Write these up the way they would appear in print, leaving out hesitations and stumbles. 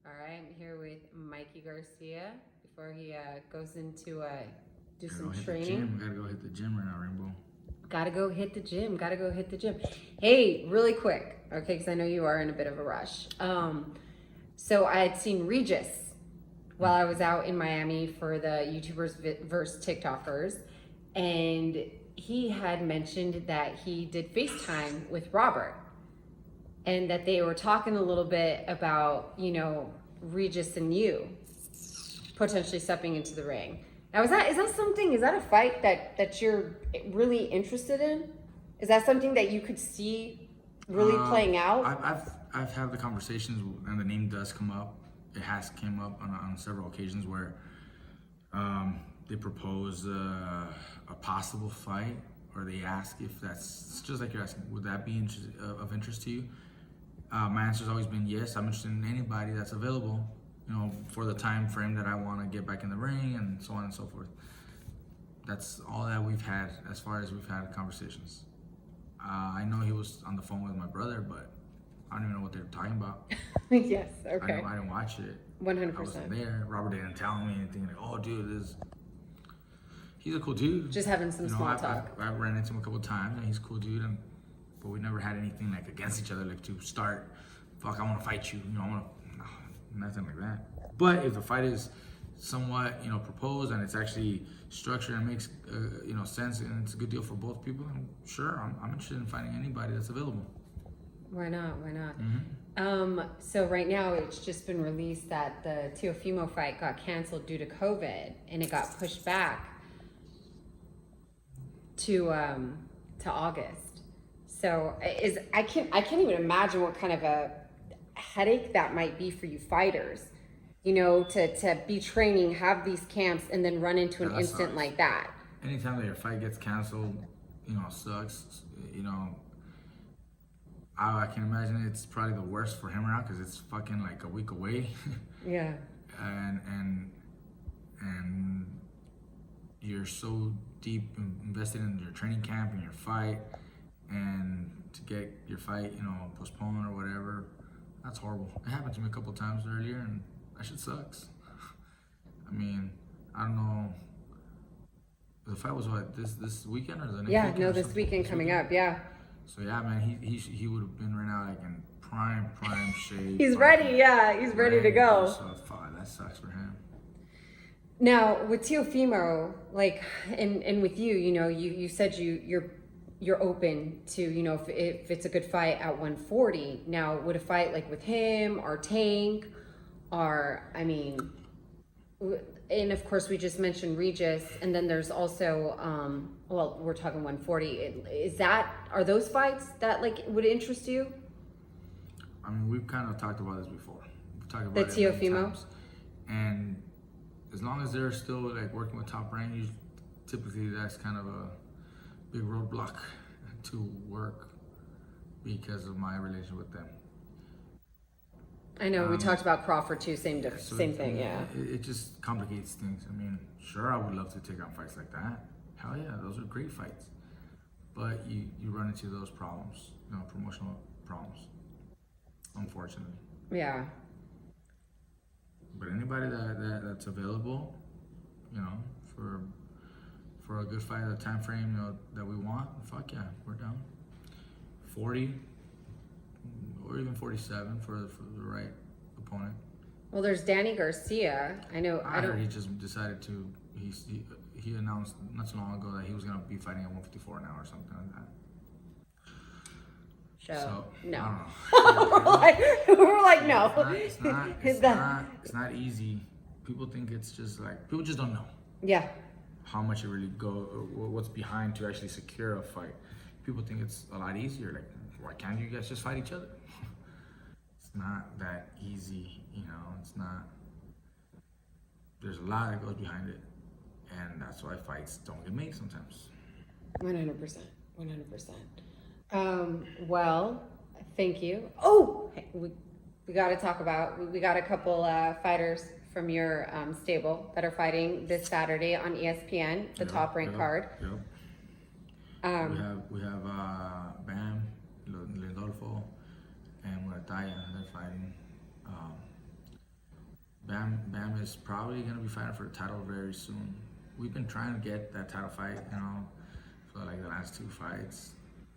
All right, I'm here with Mikey Garcia before he goes into do some training. Gotta go hit the gym right now, Rainbow. Gotta go hit the gym. Hey, really quick, okay, because I know you are in a bit of a rush. So I had seen Regis while I was out in Miami for the YouTubers versus TikTokers, and he had mentioned that he did FaceTime with Robert, and that they were talking a little bit about, you know, Regis and you potentially stepping into the ring. Now, is that a fight that you're really interested in? Is that something that you could see really playing out? I've had the conversations, and the name does come up. It has came up on several occasions where they propose a possible fight, or they ask if that's just like you're asking, would that be of interest to you? My answer's always been yes. I'm interested in anybody that's available, you know, for the time frame that I want to get back in the ring, and so on and so forth. That's all that we've had as far as we've had conversations. I know he was on the phone with my brother, but I don't even know what they were talking about. Yes, okay. I didn't watch it. 100%. I wasn't there. Robert didn't tell me anything. Like, oh, dude, he's a cool dude. Just having some small talk. I ran into him a couple times, and he's a cool dude, but we never had anything like against each other, like to start, fuck, I want to fight you, you know, nothing like that. But if the fight is somewhat, you know, proposed, and it's actually structured and makes, you know, sense, and it's a good deal for both people, I'm sure I'm interested in fighting anybody that's available. Why not? Mm-hmm. So right now it's just been released that the Teofimo fight got canceled due to COVID, and it got pushed back to August. So I can't even imagine what kind of a headache that might be for you fighters, you know, to be training, have these camps, and then run into an instant like that. Anytime that your fight gets canceled, you know, sucks. You know, I can imagine it's probably the worst for him right now because it's fucking like a week away. Yeah. And you're so deep invested in your training camp and your fight, and to get your fight, you know, postponed or whatever, that's horrible. It happened to me a couple of times earlier, and that shit sucks. I mean, I don't know. The fight was what, this weekend or the next weekend? Yeah, no, this weekend coming up, yeah. So yeah, man, he would have been right now like in prime shape. He's ready, yeah, he's ready to go. So fuck, that sucks for him. Now with Teofimo, like, and with you, you know, you said you're open to, you know, if it's a good fight at 140. Now, would a fight like with him or Tank, or, I mean, and of course we just mentioned Regis, and then there's also, well, we're talking 140. Are those fights that like would interest you? I mean, we've kind of talked about this before. We've talked about the it many Teofimo, times. And as long as they're still like working with Top Rank, typically that's kind of a big roadblock to work because of my relationship with them. I know we talked about Crawford too. Same thing. Yeah. It just complicates things. I mean, sure, I would love to take on fights like that. Hell yeah, those are great fights. But you run into those problems, you know, promotional problems, unfortunately. Yeah. But anybody that's available, you know, for a good fight at the time frame, you know, that we want, fuck yeah, we're down. 40 or even 47 for the right opponent. Well, there's Danny Garcia. I heard he just decided to. He announced not so long ago that he was gonna be fighting at 154 now or something like that. So no. I don't know. we're like no. It's not easy. People think it's just like, people just don't know. Yeah. How much it really what's behind to actually secure a fight. People think it's a lot easier. Like, why can't you guys just fight each other? It's not that easy, you know. It's not. There's a lot that goes behind it, and that's why fights don't get made sometimes. 100%. Well, thank you. Oh, we got to talk about. We got a couple fighters from your stable that are fighting this Saturday on ESPN, the Top Rank card. Yep. We have Bam, Lindolfo, and Murataya. They're fighting. Bam is probably gonna be fighting for the title very soon. We've been trying to get that title fight, for like the last 2 fights,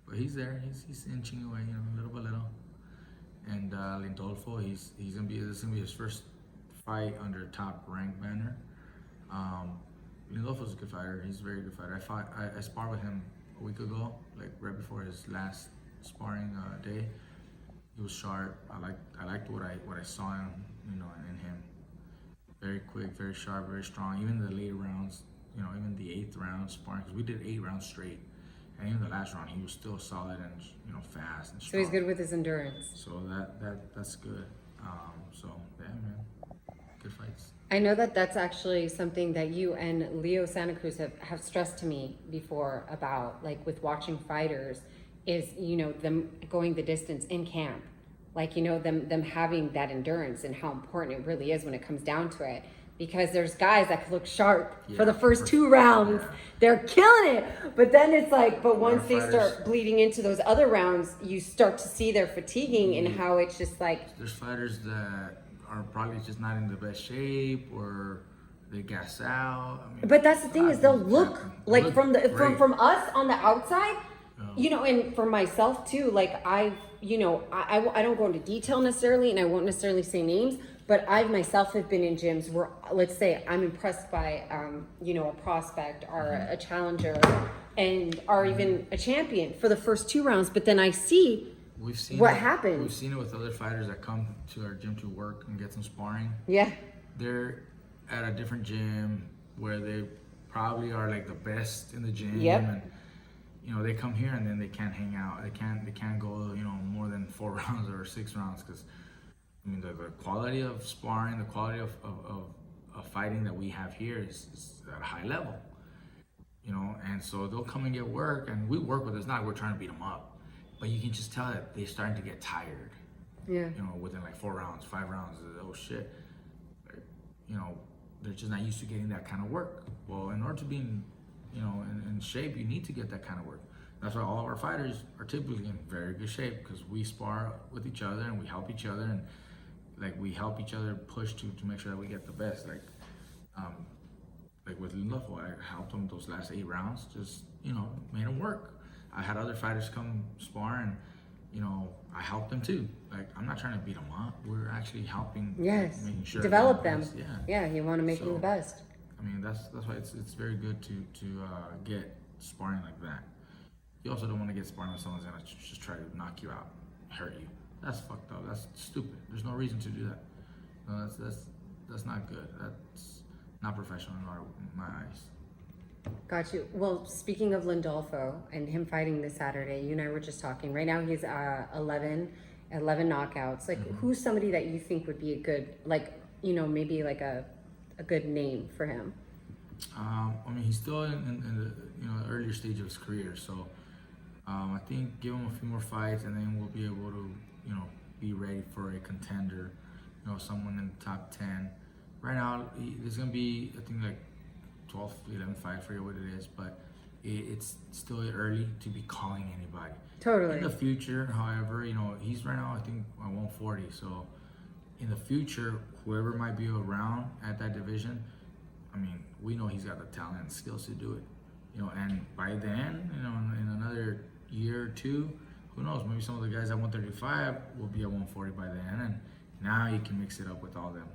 but he's there. He's inching away, little by little. And Lindolfo, this is gonna be his first fight under top rank banner. Lindolfo's a good fighter. He's a very good fighter. I sparred with him a week ago, like right before his last sparring day. He was sharp. I liked what I saw in in him. Very quick, very sharp, very strong. Even the later rounds, even the 8th round sparring, because we did 8 rounds straight, and even the last round, he was still solid and fast and strong. So he's good with his endurance. So that's good. So yeah, man, good fights. I know that's actually something that you and Leo Santa Cruz have stressed to me before about, like, with watching fighters, is, them going the distance in camp. Like, them having that endurance and how important it really is when it comes down to it. Because there's guys that could look sharp for the first 2 rounds. Yeah. They're killing it. But then it's like, once they start bleeding into those other rounds, you start to see their fatiguing and how it's just like... There's fighters that are probably just not in the best shape, or they gas out. But that's the thing, is they'll look like from us on the outside, and for myself too, like I don't go into detail necessarily, and I won't necessarily say names, but I myself have been in gyms where, let's say, I'm impressed by, a prospect or a challenger or even a champion for the first 2 rounds, but then I see what happens. We've seen it with other fighters that come to our gym to work and get some sparring. Yeah. They're at a different gym where they probably are like the best in the gym. Yep. And they come here and then they can't hang out. They can't go more than 4 rounds or 6 rounds, because the quality of sparring, the quality of fighting that we have here is at a high level. And so they'll come and get work, and we work with it. It's not like we're trying to beat them up. But you can just tell that they're starting to get tired. Yeah. Within like 4 rounds, 5 rounds. Oh shit. They're just not used to getting that kind of work. Well, in order to be in shape, you need to get that kind of work. That's why all of our fighters are typically in very good shape, because we spar with each other and we help each other, and we help each other push to make sure that we get the best. Like with Lindolfo, I helped him those last 8 rounds. Just made him work. I had other fighters come spar, and I helped them too. Like, I'm not trying to beat them up. We're actually helping. Yes. Making sure develop them. Best. Yeah. Yeah, you want to make them the best. That's why it's very good to get sparring like that. You also don't want to get sparring with someone who's gonna just try to knock you out, hurt you. That's fucked up. That's stupid. There's no reason to do that. No, that's not good. That's not professional in my eyes. Got you. Well, speaking of Lindolfo and him fighting this Saturday, you and I were just talking. Right now he's 11 knockouts. Like, who's somebody that you think would be a good, maybe like a good name for him? He's still in the earlier stage of his career, so I think give him a few more fights, and then we'll be able to be ready for a contender, someone in the top 10. Right now, there's gonna be, I think, like 12, 11 fight, I forget what it is, but it's still early to be calling anybody. Totally. In the future, however, he's right now, I think, at 140. So in the future, whoever might be around at that division, we know he's got the talent and skills to do it. And by then, in another year or 2, who knows? Maybe some of the guys at 135 will be at 140 by then, and now you can mix it up with all them.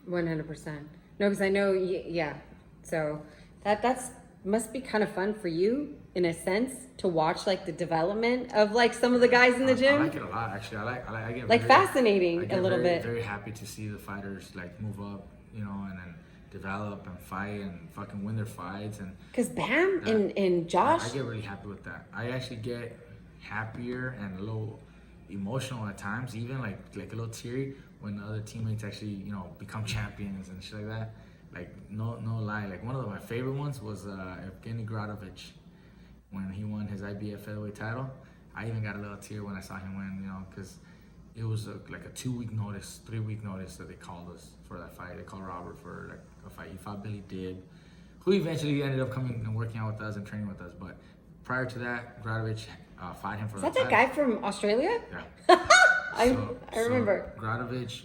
100%. No, because I know, yeah. So that's must be kind of fun for you, in a sense, to watch like the development of like some of the guys in the gym. I like it a lot, actually. I get like fascinating a little bit. Very happy to see the fighters like move up, and then develop and fight and fucking win their fights. And because Bam and Josh, I get really happy with that. I actually get happier and a little emotional at times, even like a little teary when the other teammates actually become champions and shit like that. Like, no lie, like one of my favorite ones was Evgeny Gradovich when he won his IBF featherweight title. I even got a little tear when I saw him win, because it was like a 2-week notice, 3-week notice that they called us for that fight. They called Robert for like a fight. He fought Billy Dibb, who eventually ended up coming and working out with us and training with us. But prior to that, Gradovich fought him for that title. Is that that guy from Australia? Yeah. I remember. So Gradovich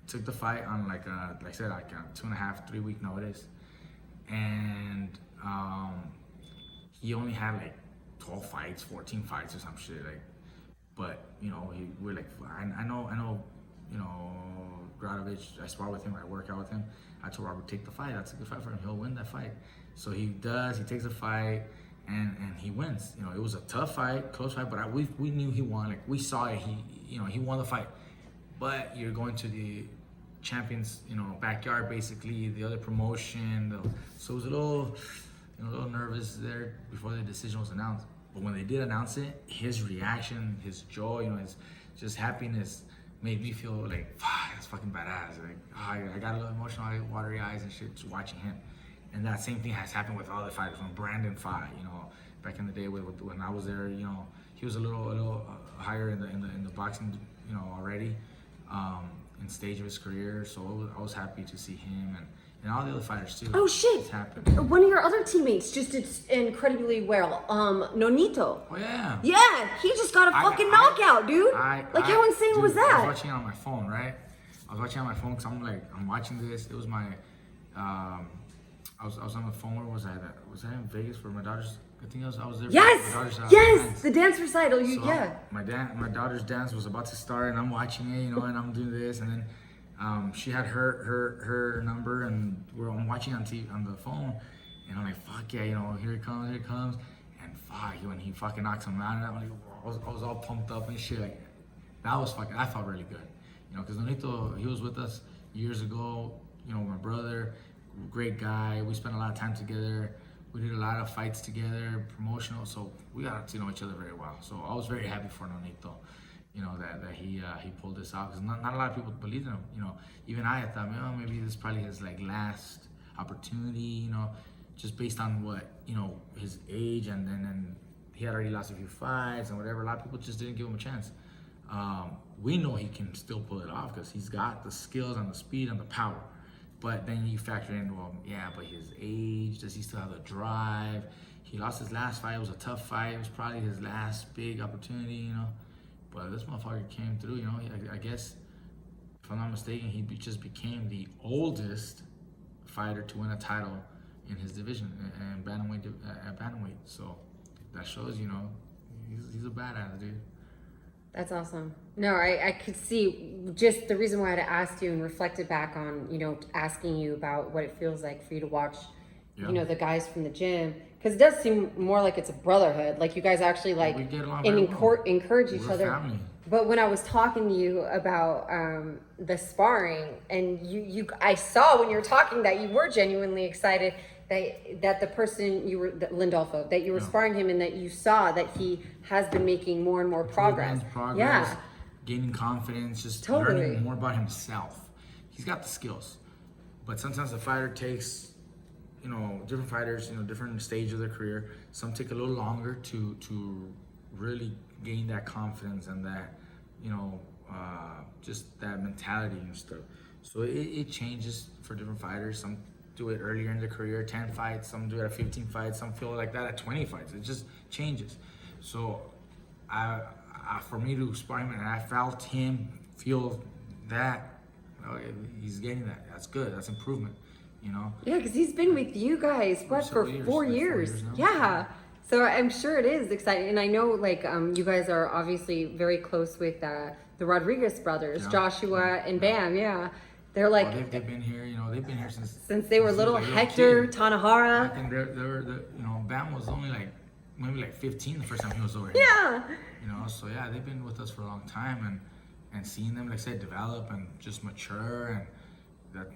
took the fight on like I said, like a 2.5, 3 week notice, and he only had like 12 fights, 14 fights or some shit. Like, but you know, we're like, I know, you know, Gradovich. I spar with him, I work out with him. I told Robert, take the fight. That's a good fight for him. He'll win that fight. So he does. He takes the fight, and he wins. You know, it was a tough fight, close fight, but we knew he won. Like, we saw it. He won the fight. But you're going to the champions, you know, backyard, basically, the other promotion. So it was a little nervous there before the decision was announced. But when they did announce it, his reaction, his joy, you know, his just happiness made me feel like, that's fucking badass. Like, I got a little emotional, watery eyes and shit just watching him. And that same thing has happened with other fighters. When Brandon fought, you know, back in the day when I was there, you know, he was a little higher in the boxing, you know, already in stage of his career. So I was happy to see him and all the other fighters too. Oh shit! It's happened. One of your other teammates just did incredibly well. Nonito. Oh yeah. Yeah, he just got a fucking knockout, dude. How insane was that? I was watching it on my phone, right? I was watching it on my phone because I'm watching this. It was my, I was on the phone. Where was I? Was I in Vegas for my daughter's? I think I was there. Yes, for my daughter's, yes, dance. the dance recital. So my daughter's dance was about to start, and I'm watching it, you know, and I'm doing this, and then she had her number, and I'm watching on TV on the phone, and I'm like, fuck yeah, you know, here it comes, and fuck, when he fucking knocks him out, and I'm like, I was all pumped up and shit, like I felt really good, you know, because Nonito, he was with us years ago, you know, my brother, great guy, we spent a lot of time together. We did a lot of fights together, promotional, so we got to know each other very well. So I was very happy for Nonito, you know, that he pulled this out, because not a lot of people believed in him. You know, even I thought, oh, maybe this is probably his like last opportunity, you know, just based on what, you know, his age, and then he had already lost a few fights and whatever. A lot of people just didn't give him a chance. We know he can still pull it off because he's got the skills and the speed and the power. But then you factor in, well, yeah, but his age, does he still have the drive? He lost his last fight, it was a tough fight, it was probably his last big opportunity, you know? But this motherfucker came through, you know? I guess, if I'm not mistaken, he just became the oldest fighter to win a title in his division, and bantamweight. So that shows, you know, he's a badass, dude. That's awesome. No, I could see just the reason why I had asked you and reflected back on, you know, asking you about what it feels like for you to watch, you know, the guys from the gym. Because it does seem more like it's a brotherhood. Like you guys actually like encourage each other. Family. But when I was talking to you about the sparring, and I saw when you were talking that you were genuinely excited that the person you were, Lindolfo, that you were sparring him, and that you saw that he has been making more and more progress. Yeah. Gaining confidence, just learning more about himself. He's got the skills. But sometimes the fighter takes, you know, different fighters, you know, different stage of their career. Some take a little longer to really gain that confidence and that, you know, just that mentality and stuff. So it changes for different fighters. Some do it earlier in their career, 10 fights. Some do it at 15 fights. Some feel like that at 20 fights. It just changes. So for me to spar him, and I felt him feel that, he's getting that. That's good. That's improvement, you know? Yeah, because he's been with you guys, for 4 years. Yeah. So I'm sure it is exciting. And I know, like, you guys are obviously very close with the Rodriguez brothers, Joshua and Bam, They're like... they've been here, you know, they've been here since they were little. Hector, Tanahara. And you know, Bam was only like, maybe like 15 the first time he was over here. Yeah. You know, so yeah, they've been with us for a long time, and seeing them, like I said, develop and just mature, and that,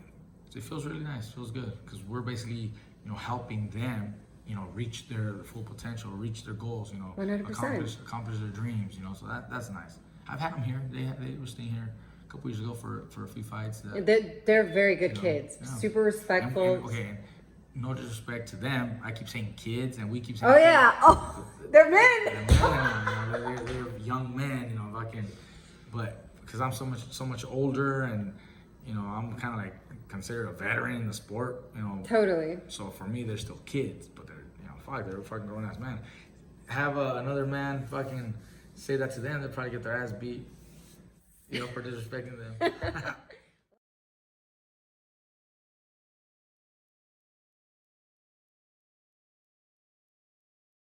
it feels really nice, feels good, because we're basically, you know, helping them, you know, reach their full potential, reach their goals, you know, 100%. accomplish their dreams, you know, so that's nice. I've had them here, they were staying here a couple years ago for a few fights. They're very good kids, super respectful. And no disrespect to them, I keep saying kids, and we keep saying they're men. They're young men, you know, fucking, but because I'm so much older, and you know, I'm kind of like considered a veteran in the sport, you know. Totally. So for me, they're still kids, but they're, you know, they're fucking grown ass men. Have another man fucking say that to them, they'll probably get their ass beat, you know, for disrespecting them.